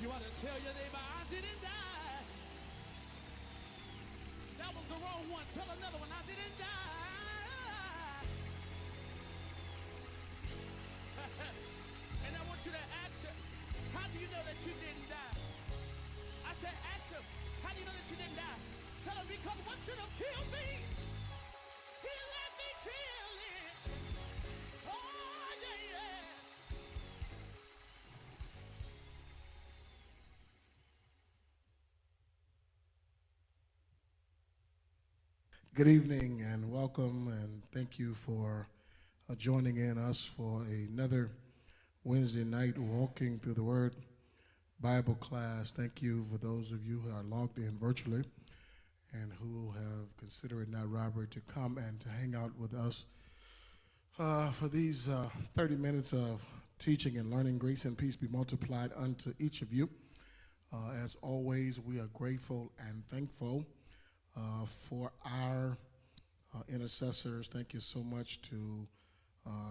You want to tell your neighbor, I didn't die. That was the wrong one. Tell another one, I didn't die. And I want you to ask him, how do you know that you didn't die? I said, ask him, how do you know that you didn't die? Tell him, because what should have killed me, he let me kill it. Oh, yeah, yeah. Good evening and welcome, and thank you for joining in us for another Wednesday night walking through the Word Bible class. Thank you for those of you who are logged in virtually and who have considered it not robbery to come and to hang out with us for these 30 minutes of teaching and learning. Grace and peace be multiplied unto each of you. As always, we are grateful and thankful for our intercessors. Thank you so much to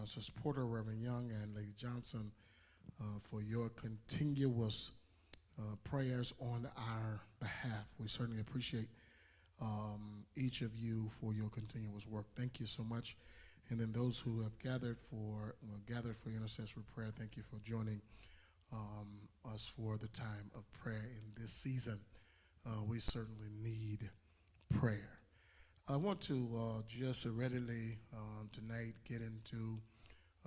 Sister Porter, Reverend Young, and Lady Johnson for your continuous prayers on our behalf. We certainly appreciate each of you for your continuous work. Thank you so much. And then those who have gathered for intercessory prayer, thank you for joining us for the time of prayer in this season. We certainly need prayer. I want to just readily tonight get into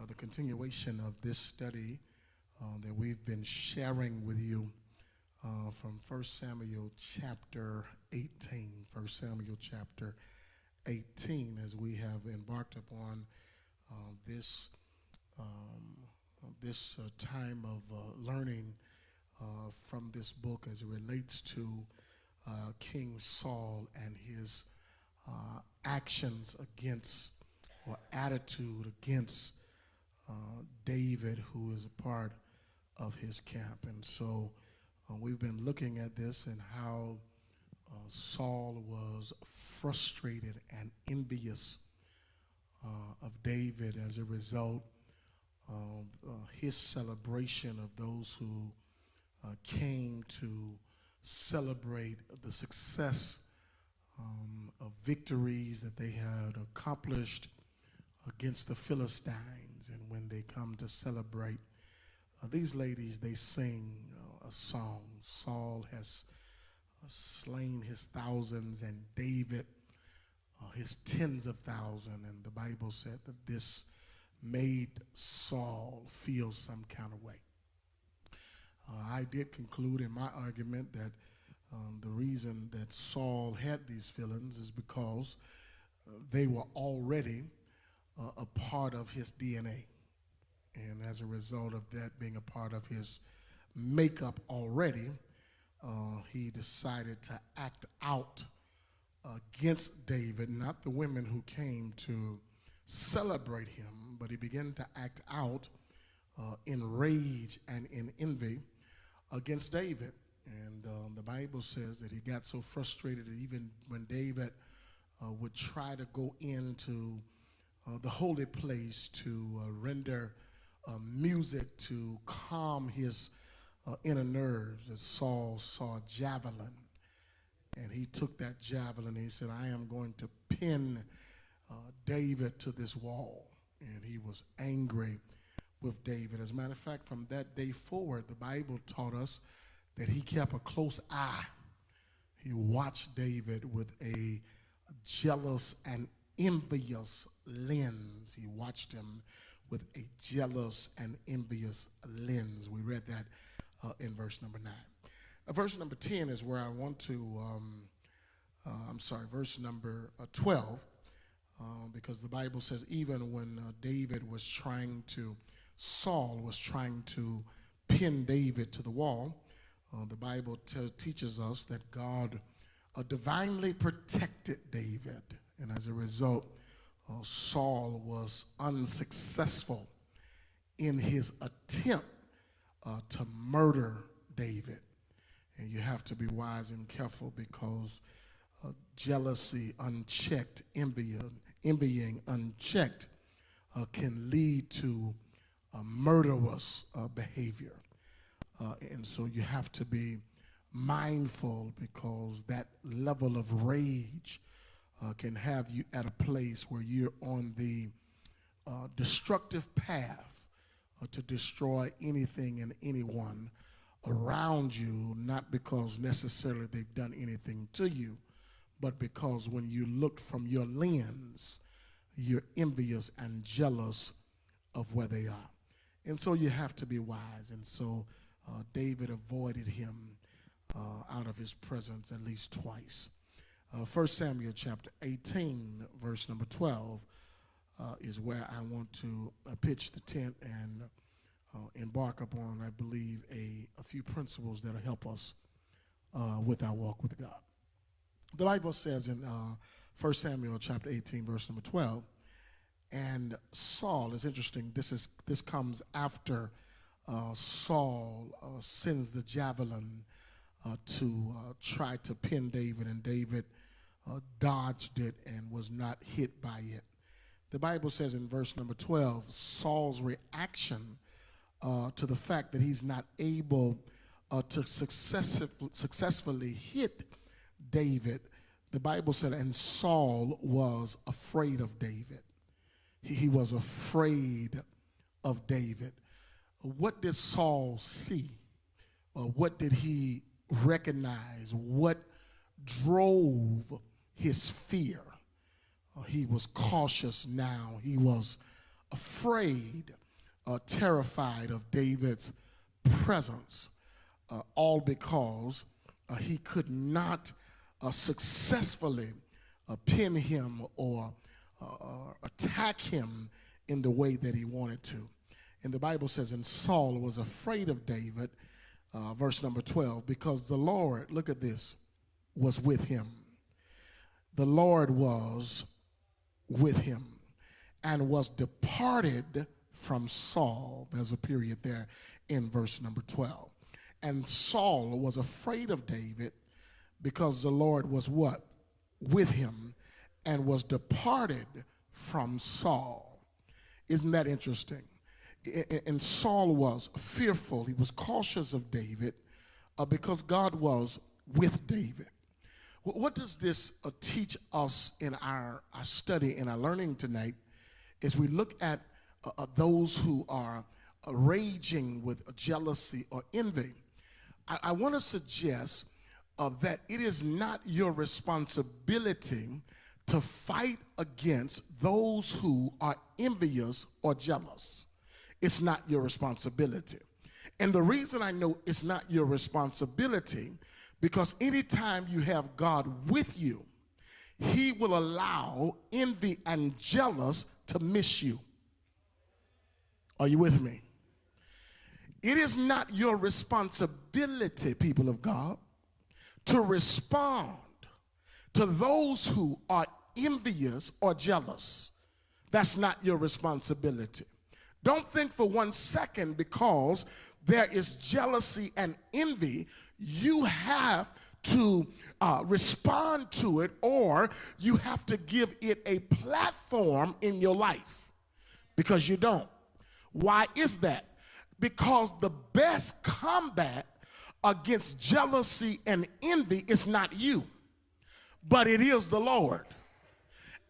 the continuation of this study that we've been sharing with you from 1 Samuel chapter 18. 1 Samuel chapter 18, as we have embarked upon this time of learning from this book as it relates to King Saul and his actions against, or attitude against David, who is a part of his camp. And so we've been looking at this and how Saul was frustrated and envious of David as a result of his celebration of those who came to celebrate the success of victories that they had accomplished against the Philistines. And when they come to celebrate, these ladies, they sing a song. Saul has slain his thousands and David his tens of thousands. And the Bible said that this made Saul feel some kind of way. I did conclude in my argument that the reason that Saul had these feelings is because they were already a part of his DNA. And as a result of that being a part of his makeup already, he decided to act out against David, not the women who came to celebrate him, but he began to act out in rage and in envy against David. And the Bible says that he got so frustrated that even when David would try to go into the holy place to render music to calm his inner nerves, that Saul saw a javelin. And he took that javelin and he said, I am going to pin David to this wall. And he was angry with David. As a matter of fact, from that day forward, the Bible taught us that he kept a close eye. He watched David with a jealous and envious lens. He watched him with a jealous and envious lens. We read that in verse number 9. Verse number 10 is where I want to, verse number 12, because the Bible says even when Saul was trying to pin David to the wall, the Bible teaches us that God divinely protected David. And as a result, Saul was unsuccessful in his attempt to murder David. And you have to be wise and careful, because jealousy unchecked, envying unchecked can lead to murderous behavior. And so you have to be mindful, because that level of rage can have you at a place where you're on the destructive path to destroy anything and anyone around you, not because necessarily they've done anything to you, but because when you look from your lens, you're envious and jealous of where they are. And so you have to be wise. And so David avoided him out of his presence at least twice. 1 Samuel chapter 18, verse number 12 is where I want to pitch the tent and embark upon, I believe, a few principles that will help us with our walk with God. The Bible says in 1 Samuel chapter 18, verse number 12, and Saul, is interesting, this comes after Saul sends the javelin to try to pin David, and David dodged it and was not hit by it. The Bible says in verse number 12, Saul's reaction to the fact that he's not able to successfully hit David, the Bible said, and Saul was afraid of David. He was afraid of David. What did Saul see? What did he recognize? What drove his fear? He was cautious now. He was afraid, terrified of David's presence, all because he could not successfully pin him or attack him in the way that he wanted to. And the Bible says, and Saul was afraid of David, verse number 12, because the Lord, look at this, was with him. The Lord was with him and was departed from Saul. There's a period there in verse number 12. And Saul was afraid of David because the Lord was what? With him, and was departed from Saul. Isn't that interesting? And Saul was fearful. He was cautious of David because God was with David. What does this teach us in our study and our learning tonight as we look at those who are raging with jealousy or envy? I want to suggest that it is not your responsibility to fight against those who are envious or jealous. It's not your responsibility. And the reason I know it's not your responsibility, because anytime you have God with you, he will allow envy and jealous to miss you. Are you with me? It is not your responsibility, people of God, to respond to those who are envious or jealous. That's not your responsibility. Don't think for 1 second because there is jealousy and envy, you have to respond to it, or you have to give it a platform in your life, because you don't. Why is that? Because the best combat against jealousy and envy is not you, but it is the Lord.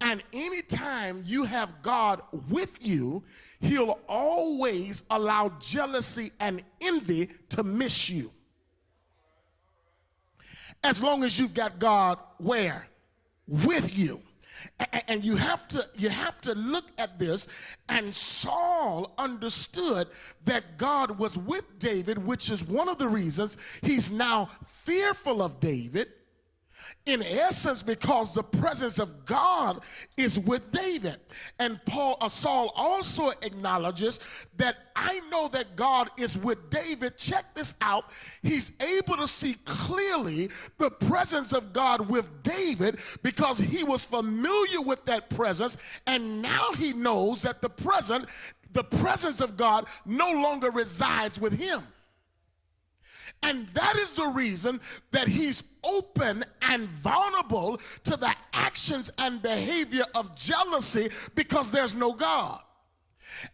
And anytime you have God with you, he'll always allow jealousy and envy to miss you. As long as you've got God where? With you. And you have to look at this, and Saul understood that God was with David, which is one of the reasons he's now fearful of David, in essence because the presence of God is with David. And Saul also acknowledges that I know that God is with David. Check this out. He's able to see clearly the presence of God with David because he was familiar with that presence, and now he knows that the presence of God no longer resides with him. And that is the reason that he's open and vulnerable to the actions and behavior of jealousy, because there's no God.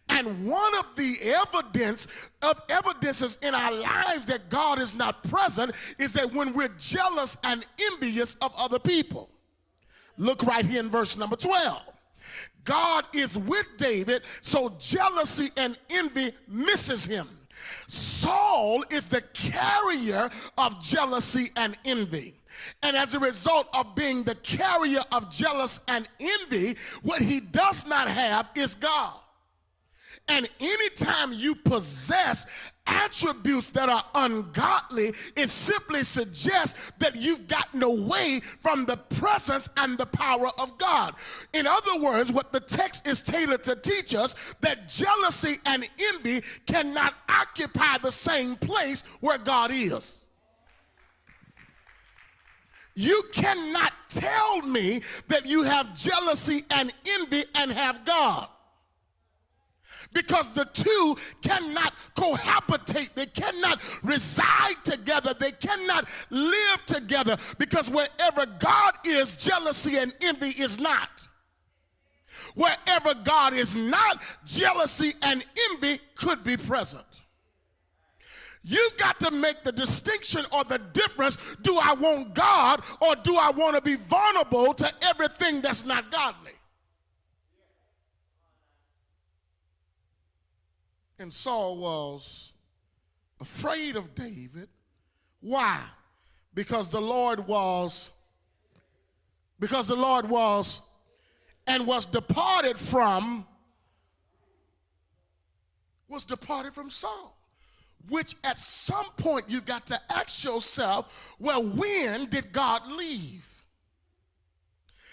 And one of the evidences in our lives that God is not present is that when we're jealous and envious of other people. Look right here in verse number 12. God is with David, so jealousy and envy misses him. Saul is the carrier of jealousy and envy. And as a result of being the carrier of jealous and envy, what he does not have is God. And anytime you possess attributes that are ungodly, it simply suggests that you've gotten away from the presence and the power of God. In other words, what the text is tailored to teach us, that jealousy and envy cannot occupy the same place where God is. You cannot tell me that you have jealousy and envy and have God. Because the two cannot cohabitate. They cannot reside together. They cannot live together. Because wherever God is, jealousy and envy is not. Wherever God is not, jealousy and envy could be present. You've got to make the distinction or the difference. Do I want God, or do I want to be vulnerable to everything that's not godly? And Saul was afraid of David. Why? Because the Lord was and was departed from Saul. Which at some point you've got to ask yourself, well, when did God leave?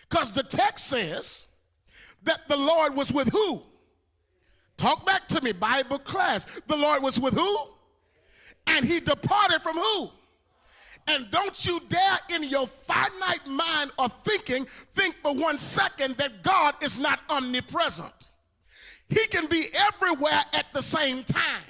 Because the text says that the Lord was with who? Talk back to me, Bible class. The Lord was with who? And he departed from who? And don't you dare in your finite mind or thinking, think for 1 second that God is not omnipresent. He can be everywhere at the same time.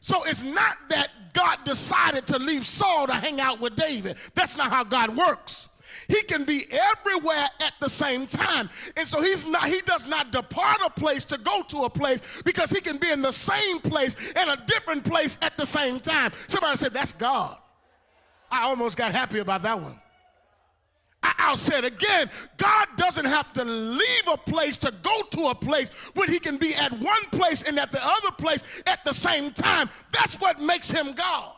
So it's not that God decided to leave Saul to hang out with David. That's not how God works. He can be everywhere at the same time. And so he does not depart a place to go to a place, because he can be in the same place and a different place at the same time. Somebody said, that's God. I almost got happy about that one. I'll say it again. God doesn't have to leave a place to go to a place when he can be at one place and at the other place at the same time. That's what makes him God.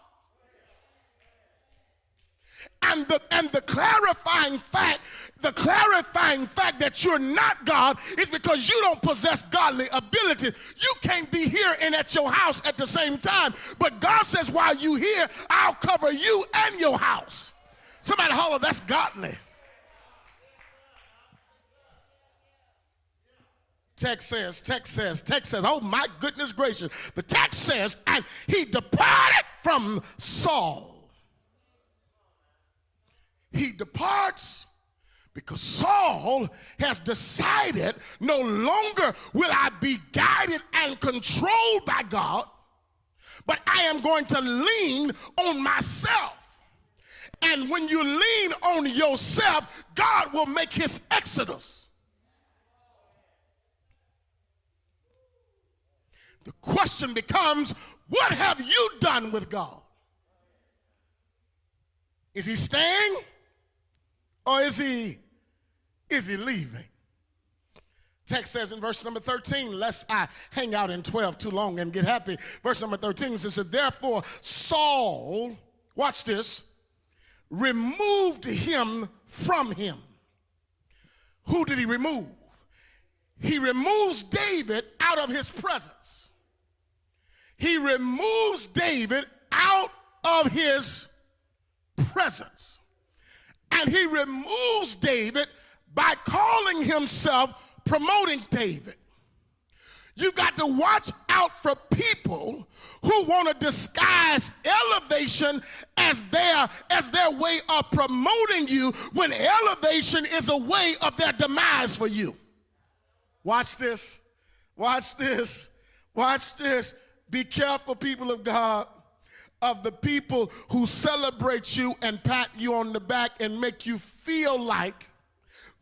And the clarifying fact that you're not God is because you don't possess godly ability. You can't be here and at your house at the same time. But God says, while you here, I'll cover you and your house. Somebody holler, that's godly. Text says, oh my goodness gracious. The text says, and he departed from Saul. He departs because Saul has decided no longer will I be guided and controlled by God, but I am going to lean on myself. And when you lean on yourself, God will make his exodus. The question becomes, what have you done with God? Is he staying? Or is he leaving? Text says in verse number 13, lest I hang out in 12 too long and get happy. Verse number 13 says, therefore Saul, watch this, removed him from him. Who did he remove? He removes David out of his presence. He removes David out of his presence. And he removes David by calling himself promoting David. You've got to watch out for people who want to disguise elevation as their way of promoting you, when elevation is a way of their demise for you. Watch this. Watch this. Watch this. Be careful, people of God, of the people who celebrate you and pat you on the back and make you feel like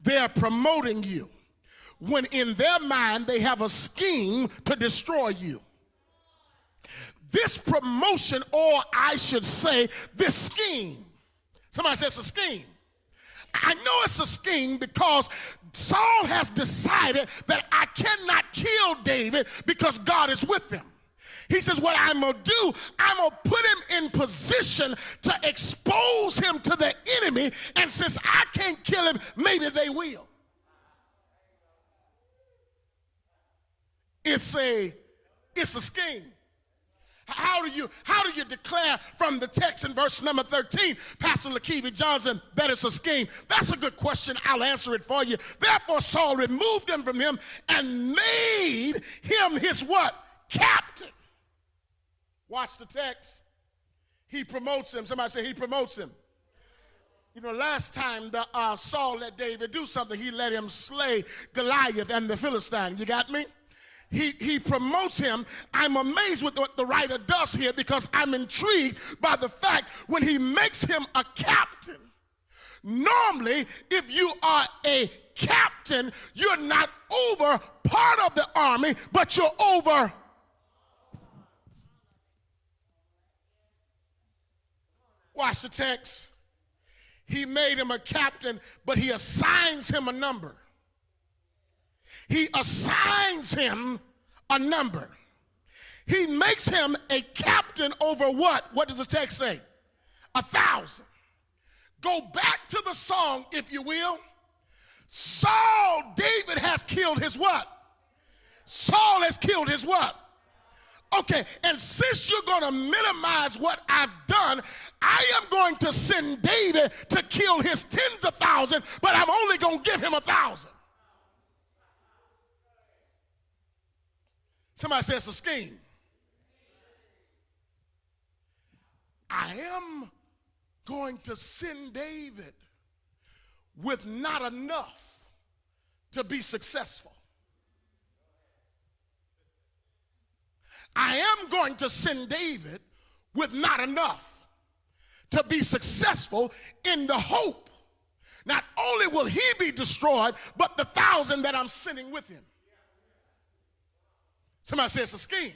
they're promoting you. when in their mind they have a scheme to destroy you. This promotion, or I should say, this scheme. Somebody says a scheme. I know it's a scheme because Saul has decided that I cannot kill David because God is with him. He says, what I'm going to do, I'm going to put him in position to expose him to the enemy, and since I can't kill him, maybe they will. It's a scheme. How do you declare from the text in verse number 13, Pastor LaKeevy Johnson, that it's a scheme? That's a good question. I'll answer it for you. Therefore, Saul removed him from him and made him his what? Captain. Watch the text. He promotes him. Somebody say he promotes him. You know, last time Saul let David do something, he let him slay Goliath and the Philistine. You got me? He promotes him. I'm amazed with what the writer does here because I'm intrigued by the fact when he makes him a captain. Normally, if you are a captain, you're not over part of the army, but you're over. Watch the text. He made him a captain, but he assigns him a number. He assigns him a number. He makes him a captain over what? What does the text say? 1,000. Go back to the song, if you will. Saul, David has killed his what? Saul has killed his what? Okay, and since you're going to minimize what I've done, I am going to send David to kill his tens of thousands, but I'm only going to give him 1,000. Somebody says a scheme. I am going to send David with not enough to be successful. I am going to send David with not enough to be successful in the hope. Not only will he be destroyed, but the 1,000 that I'm sending with him. Somebody says it's a scheme.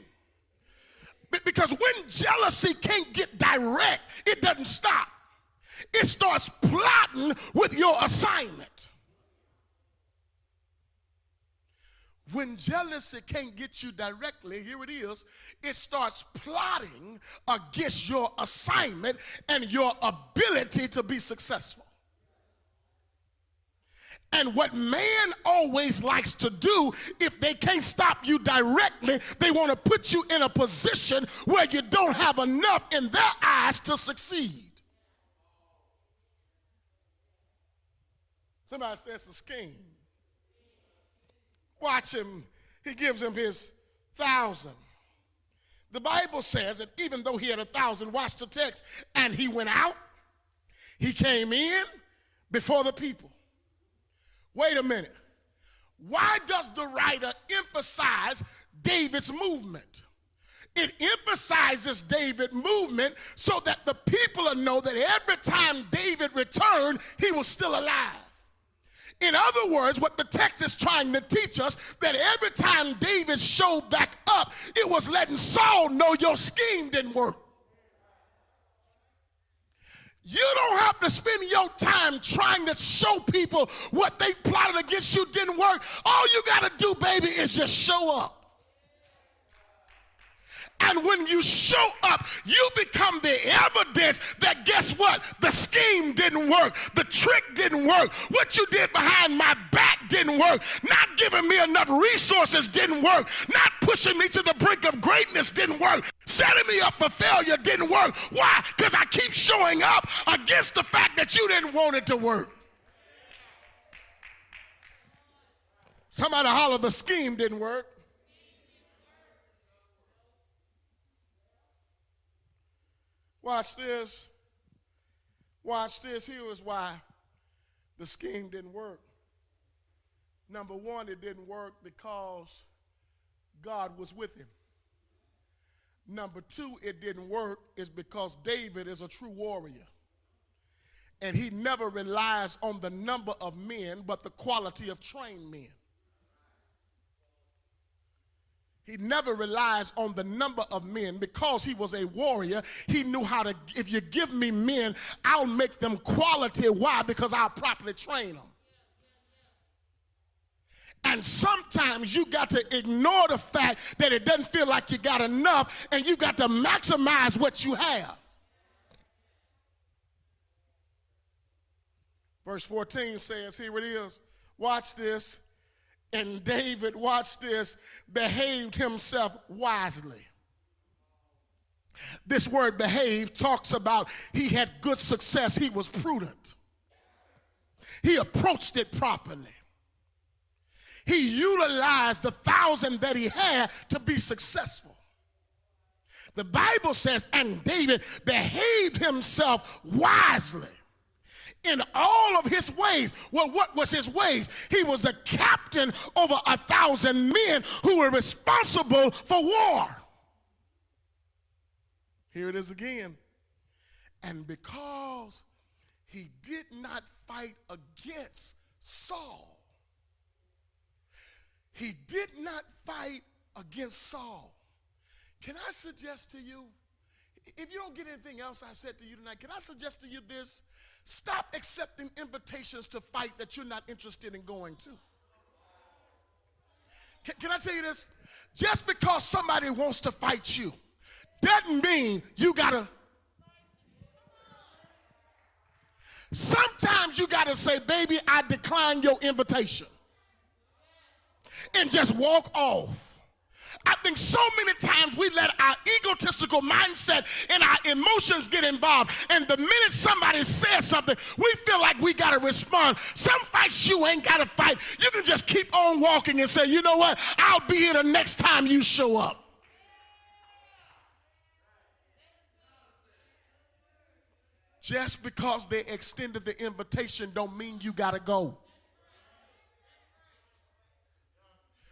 Because when jealousy can't get direct, it doesn't stop. It starts plotting with your assignment. When jealousy can't get you directly, here it is, it starts plotting against your assignment and your ability to be successful. And what man always likes to do, if they can't stop you directly, they want to put you in a position where you don't have enough in their eyes to succeed. Somebody says a scheme. Watch him. He gives him his 1,000. The Bible says that even though he had 1,000, watch the text, and he went out, he came in before the people. Wait a minute. Why does the writer emphasize David's movement? It emphasizes David's movement so that the people will know that every time David returned, he was still alive. In other words, what the text is trying to teach us, that every time David showed back up, it was letting Saul know your scheme didn't work. You don't have to spend your time trying to show people what they plotted against you didn't work. All you got to do, baby, is just show up. And when you show up, you become the evidence that guess what? The scheme didn't work. The trick didn't work. What you did behind my back didn't work. Not giving me enough resources didn't work. Not pushing me to the brink of greatness didn't work. Setting me up for failure didn't work. Why? Because I keep showing up against the fact that you didn't want it to work. Somebody holler, the scheme didn't work. Watch this. Watch this. Here is why the scheme didn't work. Number one, it didn't work because God was with him. Number two, it didn't work is because David is a true warrior. And he never relies on the number of men, but the quality of trained men. He never relies on the number of men. Because he was a warrior, he knew how to, if you give me men, I'll make them quality. Why? Because I'll properly train them. And sometimes you got to ignore the fact that it doesn't feel like you got enough, and you got to maximize what you have. Verse 14 says, here it is, watch this. And David, watch this, behaved himself wisely. This word behave talks about he had good success. He was prudent. He approached it properly. He utilized the 1,000 that he had to be successful. The Bible says, and David behaved himself wisely in all of his ways. Well, what was his ways? He was a captain over 1,000 men who were responsible for war. Here it is again. And because he did not fight against Saul, he did not fight against Saul. Can I suggest to you, if you don't get anything else I said to you tonight, can I suggest to you this? Stop accepting invitations to fight that you're not interested in going to. Can I tell you this? Just because somebody wants to fight you doesn't mean you gotta. Sometimes you gotta say, baby, I decline your invitation, and just walk off. I think so many times we let our egotistical mindset and our emotions get involved. And the minute somebody says something, we feel like we got to respond. Some fights you ain't got to fight. You can just keep on walking and say, you know what? I'll be here the next time you show up. Just because they extended the invitation don't mean you got to go.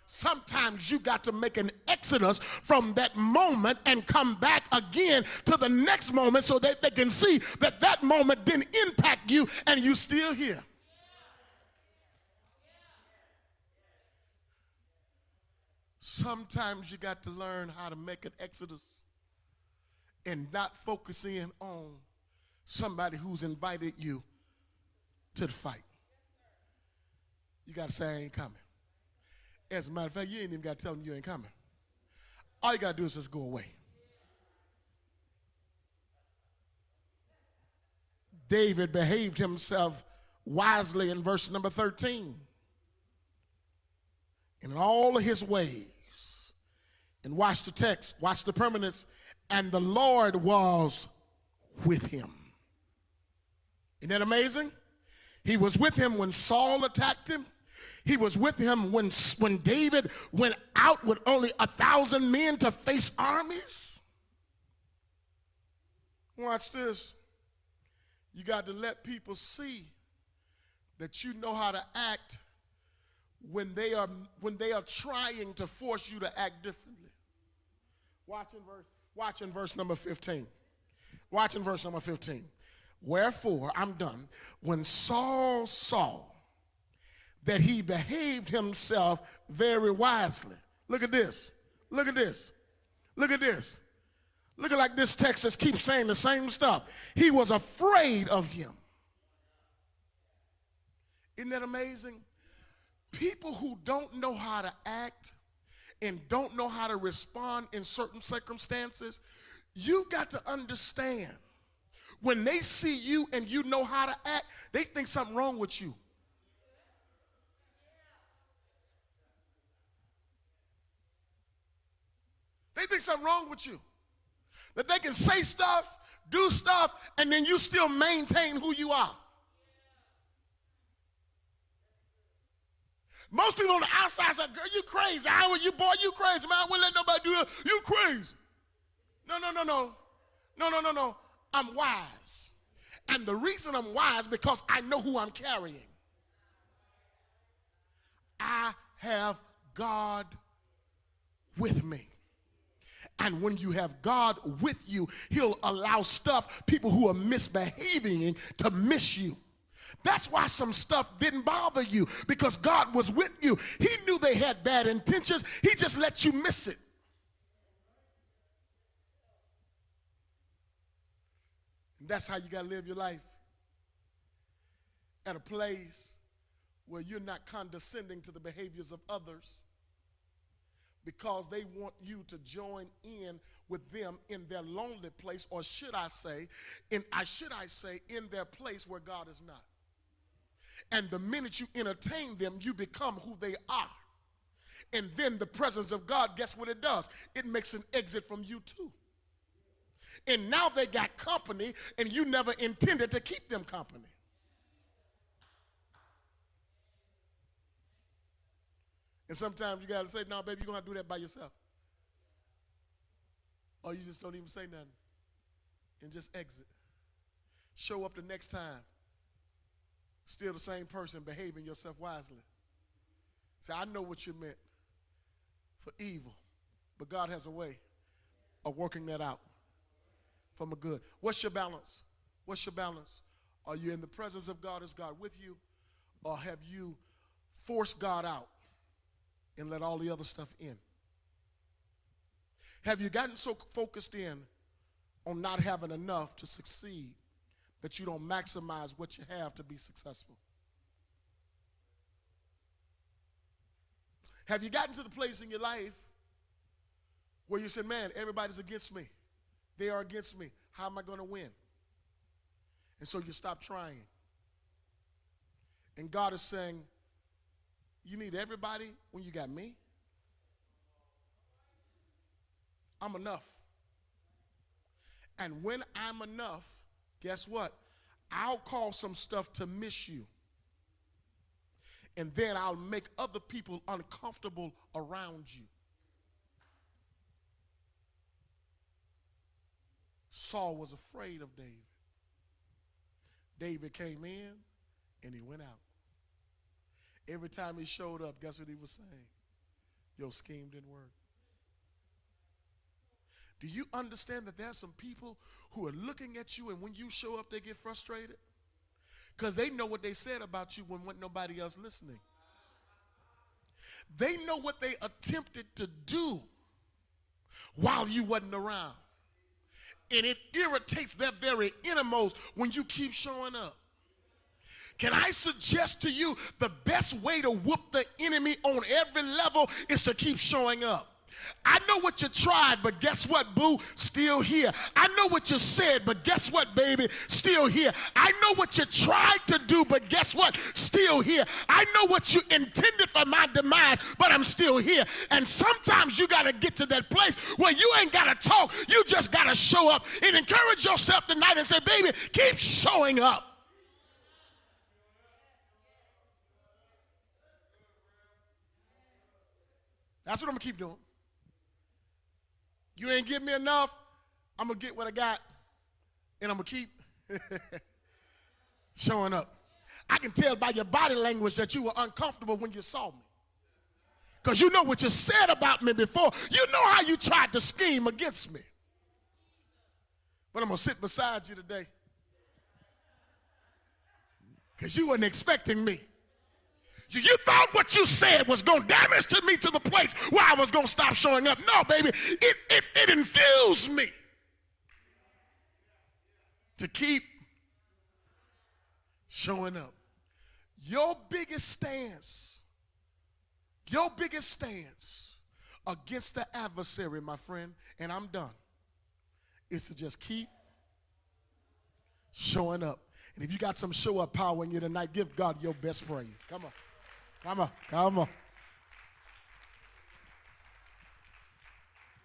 Sometimes you got to make an exodus from that moment and come back again to the next moment so that they can see that that moment didn't impact you and you still here. Sometimes you got to learn how to make an exodus and not focus in on somebody who's invited you to the fight. You got to say, I ain't coming. As a matter of fact, you ain't even got to tell them you ain't coming. All you got to do is just go away. David behaved himself wisely in verse number 13. In all of his ways. And watch the text, watch the permanence. And the Lord was with him. Isn't that amazing? He was with him when Saul attacked him. He was with him when David went out with only 1,000 men to face armies. Watch this. You got to let people see that you know how to act when they are trying to force you to act differently. Watch in verse number 15. Watch in verse number 15. Wherefore, I'm done. When Saul saw that he behaved himself very wisely. Look at this. Look at this. Look at this. Look at like this text just keeps saying the same stuff. He was afraid of him. Isn't that amazing? People who don't know how to act and don't know how to respond in certain circumstances, you've got to understand, when they see you and you know how to act, they think something wrong with you. They think something wrong with you. That they can say stuff, do stuff, and then you still maintain who you are. Most people on the outside say, girl, you crazy. How are you, boy? You crazy, man. I wouldn't let nobody do that. You crazy. No. I'm wise. And the reason I'm wise because I know who I'm carrying. I have God with me. And when you have God with you, he'll allow people who are misbehaving to miss you. That's why some stuff didn't bother you, because God was with you. He knew they had bad intentions. He just let you miss it. And that's how you got to live your life. At a place where you're not condescending to the behaviors of others because they want you to join in with them in their lonely place, or should I say, in their place where God is not. And the minute you entertain them, you become who they are. And then the presence of God, guess what it does? It makes an exit from you too. And now they got company, and you never intended to keep them company. And sometimes you got to say, no, baby, you're going to have to do that by yourself. Or you just don't even say nothing and just exit. Show up the next time. Still the same person, behaving yourself wisely. Say, I know what you meant for evil, but God has a way of working that out for my good. What's your balance? What's your balance? Are you in the presence of God? Is God with you? Or have you forced God out and let all the other stuff in? Have you gotten so focused in on not having enough to succeed that you don't maximize what you have to be successful? Have you gotten to the place in your life where you said, man, everybody's against me. They are against me. How am I going to win? And so you stop trying. And God is saying, you need everybody when you got me? I'm enough. And when I'm enough, guess what? I'll cause some stuff to miss you. And then I'll make other people uncomfortable around you. Saul was afraid of David. David came in and he went out. Every time he showed up, guess what he was saying? Your scheme didn't work. Do you understand that there's some people who are looking at you, and when you show up, they get frustrated? Because they know what they said about you when wasn't nobody else listening. They know what they attempted to do while you wasn't around. And it irritates their very innermost when you keep showing up. Can I suggest to you the best way to whoop the enemy on every level is to keep showing up? I know what you tried, but guess what, boo? Still here. I know what you said, but guess what, baby? Still here. I know what you tried to do, but guess what? Still here. I know what you intended for my demise, but I'm still here. And sometimes you got to get to that place where you ain't got to talk. You just got to show up and encourage yourself tonight and say, baby, keep showing up. That's what I'm going to keep doing. You ain't give me enough, I'm going to get what I got, and I'm going to keep showing up. I can tell by your body language that you were uncomfortable when you saw me. Because you know what you said about me before. You know how you tried to scheme against me. But I'm going to sit beside you today. Because you weren't expecting me. You thought what you said was going to damage to me to the place where I was going to stop showing up. No, baby, it infused me to keep showing up. Your biggest stance against the adversary, my friend, and I'm done, is to just keep showing up. And if you got some show up power in you tonight, give God your best praise. Come on. Come on, come on.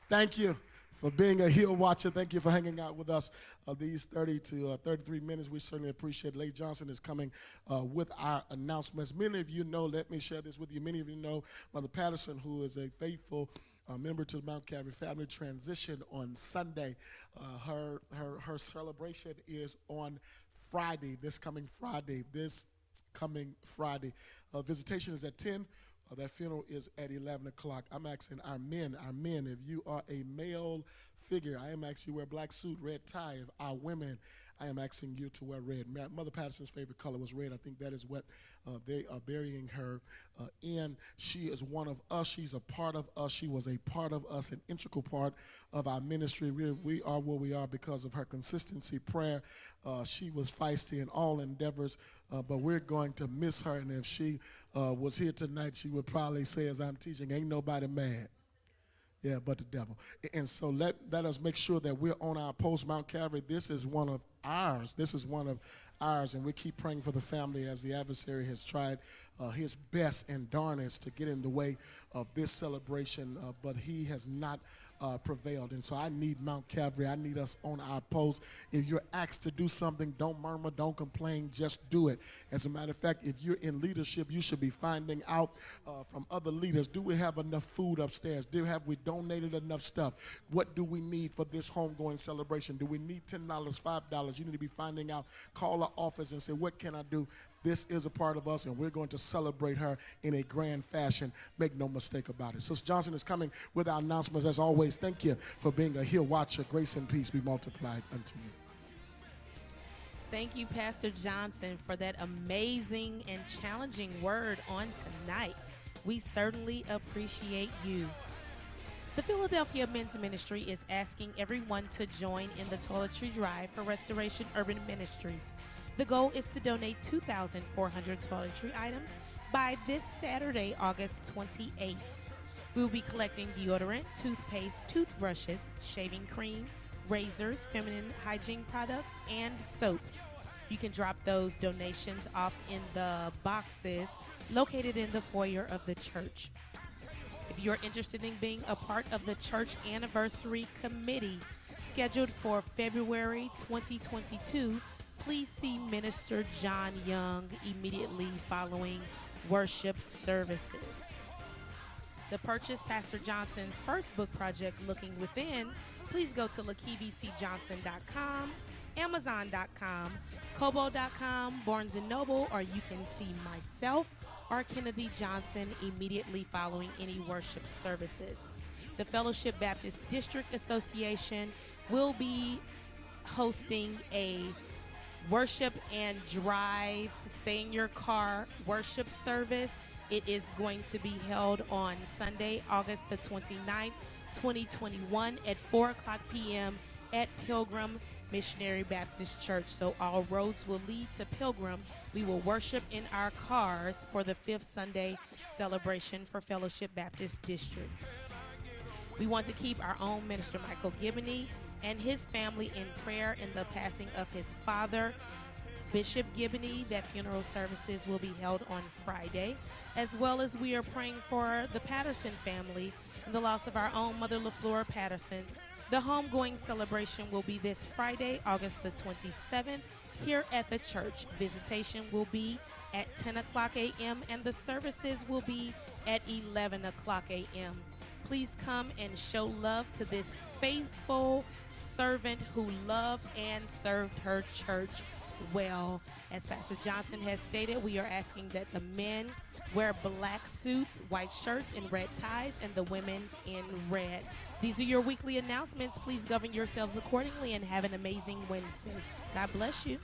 Thank you for being a hill watcher. Thank you for hanging out with us these 30 to 33 minutes. We certainly appreciate it. Lake Johnson is coming with our announcements. Many of you know, let me share this with you. Many of you know Mother Patterson, who is a faithful member to the Mount Calvary family, transitioned on Sunday. Her celebration is on Friday, this coming Friday. Visitation is at 10. That funeral is at 11 o'clock. I'm asking our men, if you are a male figure, I am asking you wear black suit, red tie. If our women, I am asking you to wear red. Mother Patterson's favorite color was red. I think that is what they are burying her in. She is one of us. She's a part of us. She was a part of us, an integral part of our ministry. We are where we are because of her consistency, prayer. She was feisty in all endeavors, but we're going to miss her. And if she was here tonight, she would probably say, as I'm teaching, ain't nobody mad. Yeah, but the devil. And so let us make sure that we're on our post. Mount Calvary, this is one of ours. This is one of ours, and we keep praying for the family as the adversary has tried his best and darnest to get in the way of this celebration, but he has not prevailed. And so I need Mount Calvary. I need us on our post. If you're asked to do something, don't murmur, don't complain, just do it. As a matter of fact, if you're in leadership, you should be finding out from other leaders, do we have enough food upstairs? Have we donated enough stuff? What do we need for this homegoing celebration? Do we need $10, $5? You need to be finding out. Call our office and say, what can I do? This is a part of us, and we're going to celebrate her in a grand fashion. Make no mistake about it. Sister Johnson is coming with our announcements. As always, thank you for being a hill watcher. Grace and peace be multiplied unto you. Thank you, Pastor Johnson, for that amazing and challenging word on tonight. We certainly appreciate you. The Philadelphia Men's Ministry is asking everyone to join in the toiletry drive for Restoration Urban Ministries. The goal is to donate 2,400 toiletry items by this Saturday, August 28th. We will be collecting deodorant, toothpaste, toothbrushes, shaving cream, razors, feminine hygiene products, and soap. You can drop those donations off in the boxes located in the foyer of the church. If you're interested in being a part of the church anniversary committee scheduled for February 2022, please see Minister John Young immediately following worship services. To purchase Pastor Johnson's first book project, Looking Within, please go to lakivcjohnson.com, amazon.com, kobo.com, Barnes & Noble, or you can see myself or Kennedy Johnson immediately following any worship services. The Fellowship Baptist District Association will be hosting a worship and drive, stay in your car worship service. It is going to be held on Sunday, August the 29th, 2021 at 4 o'clock p.m. at Pilgrim Missionary Baptist Church. So all roads will lead to Pilgrim. We will worship in our cars for the 5th Sunday celebration for Fellowship Baptist District. We want to keep our own Minister Michael Gibney and his family in prayer in the passing of his father, Bishop Gibney. That funeral services will be held on Friday, as well as we are praying for the Patterson family and the loss of our own Mother LaFleur Patterson. The homegoing celebration will be this Friday, August the 27th, here at the church. Visitation will be at 10 o'clock a.m. and the services will be at 11 o'clock a.m. Please come and show love to this faithful servant who loved and served her church well. As Pastor Johnson has stated, we are asking that the men wear black suits, white shirts, and red ties, and the women in red. These are your weekly announcements. Please govern yourselves accordingly and have an amazing Wednesday. God bless you.